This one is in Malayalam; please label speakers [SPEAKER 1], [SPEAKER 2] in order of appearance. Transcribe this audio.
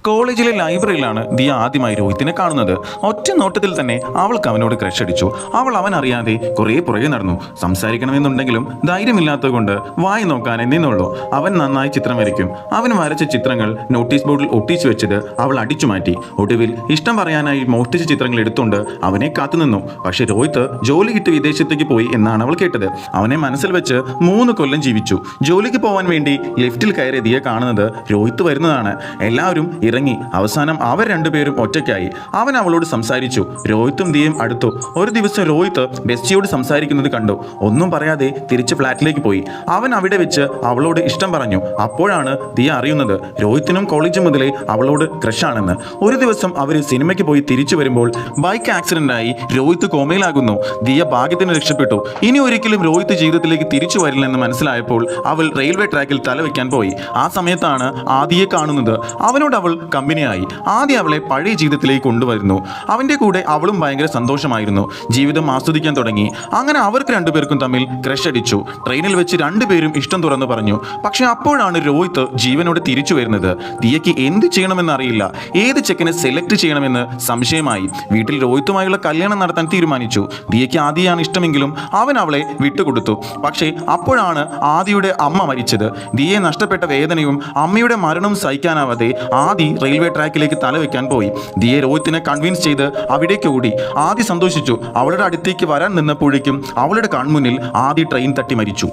[SPEAKER 1] കോളേജിലെ ലൈബ്രറിയിലാണ് ദിയ ആദ്യമായി രോഹിത്തിനെ കാണുന്നത്. ഒറ്റ നോട്ടത്തിൽ തന്നെ അവൾക്ക് അവനോട് ക്രഷ് അടിച്ചു. അവൾ അവൻ അറിയാതെ കുറേ പുറകെ നടന്നു. സംസാരിക്കണമെന്നുണ്ടെങ്കിലും ധൈര്യമില്ലാത്തതുകൊണ്ട് വായി നോക്കാനേ നിന്നുള്ളൂ. അവൻ നന്നായി ചിത്രം വരയ്ക്കും. അവൻ വരച്ച ചിത്രങ്ങൾ നോട്ടീസ് ബോർഡിൽ ഒട്ടിച്ചു വെച്ചത് അവൾ അടിച്ചു മാറ്റി. ഒടുവിൽ ഇഷ്ടം പറയാനായി മോഷ്ടിച്ച ചിത്രങ്ങൾ എടുത്തുകൊണ്ട് അവനെ കാത്തുനിന്നു. പക്ഷെ രോഹിത് ജോലി കിട്ടി വിദേശത്തേക്ക് പോയി എന്നാണ് അവൾ കേട്ടത്. അവനെ മനസ്സിൽ വെച്ച് 3 കൊല്ലം ജീവിച്ചു. ജോലിക്ക് പോകാൻ വേണ്ടി ലിഫ്റ്റിൽ കയറിയ ദിയ കാണുന്നത് രോഹിത് വരുന്നതാണ്. എല്ലാവരും ഇറങ്ങി. അവസാനം അവർ രണ്ടുപേരും ഒറ്റയ്ക്കായി. അവൻ അവളോട് സംസാരിച്ചു. രോഹിത്തും ദിയയും അടുത്തു. ഒരു ദിവസം രോഹിത്ത് ബെസ്റ്റിയോട് സംസാരിക്കുന്നത് കണ്ടു. ഒന്നും പറയാതെ തിരിച്ച് ഫ്ലാറ്റിലേക്ക് പോയി. അവൻ അവിടെ വെച്ച് അവളോട് ഇഷ്ടം പറഞ്ഞു. അപ്പോഴാണ് ദിയ അറിയുന്നത് രോഹിത്തിനും കോളേജ് മുതലേ അവളോട് ക്രഷാണെന്ന്. ഒരു ദിവസം അവർ സിനിമയ്ക്ക് പോയി തിരിച്ചു വരുമ്പോൾ ബൈക്ക് ആക്സിഡന്റായി രോഹിത്ത് കോമയിലാകുന്നു. ദിയ ഭാഗ്യത്തിന് രക്ഷപ്പെട്ടു. ഇനി ഒരിക്കലും രോഹിത്ത് ജീവിതത്തിലേക്ക് തിരിച്ചു വരില്ലെന്ന് മനസ്സിലായപ്പോൾ അവൾ റെയിൽവേ ട്രാക്കിൽ തലവെക്കാൻ പോയി. ആ സമയത്താണ് ആദിയെ കാണുന്നത്. അവനോട് അവൾ കമ്പനിയായി. ആദ്യം അവളെ പഴയ ജീവിതത്തിലേക്ക് കൊണ്ടുവരുന്നു. അവൻ്റെ കൂടെ അവളും ഭയങ്കര സന്തോഷമായിരുന്നു. ജീവിതം ആസ്വദിക്കാൻ തുടങ്ങി. അങ്ങനെ അവർക്ക് രണ്ടുപേർക്കും തമ്മിൽ ക്രഷ് അടിച്ചു. ട്രെയിനിൽ വെച്ച് രണ്ടുപേരും ഇഷ്ടം തുറന്നു പറഞ്ഞു. പക്ഷെ അപ്പോഴാണ് രോഹിത് ജീവനോട് തിരിച്ചു വരുന്നത്. ദിയയ്ക്ക് എന്ത് ചെയ്യണമെന്ന് അറിയില്ല. ഏത് ചെക്കനെ സെലക്ട് ചെയ്യണമെന്ന് സംശയമായി. വീട്ടിൽ രോഹിത്തുമായുള്ള കല്യാണം നടത്താൻ തീരുമാനിച്ചു. ദിയയ്ക്ക് ആദിയാണ് ഇഷ്ടമെങ്കിലും അവൻ അവളെ വിട്ടുകൊടുത്തു. പക്ഷേ അപ്പോഴാണ് ആദിയുടെ അമ്മ മരിച്ചത്. ദിയയെ നഷ്ടപ്പെട്ട വേദനയും അമ്മയുടെ മരണവും സഹിക്കാനാവാതെ ആദി റെയിൽവേ ട്രാക്കിലേക്ക് തലവെക്കാൻ പോയി. ദിയെ രോഹിത്തിനെ കൺവിൻസ് ചെയ്ത് അവിടേക്ക് ഓടി. ആദി സന്തോഷിച്ചു. അവളുടെ അടുത്തേക്ക് വരാൻ നിന്നപ്പോഴേക്കും അവളുടെ കൺമുന്നിൽ ആദി ട്രെയിൻ തട്ടി മരിച്ചു.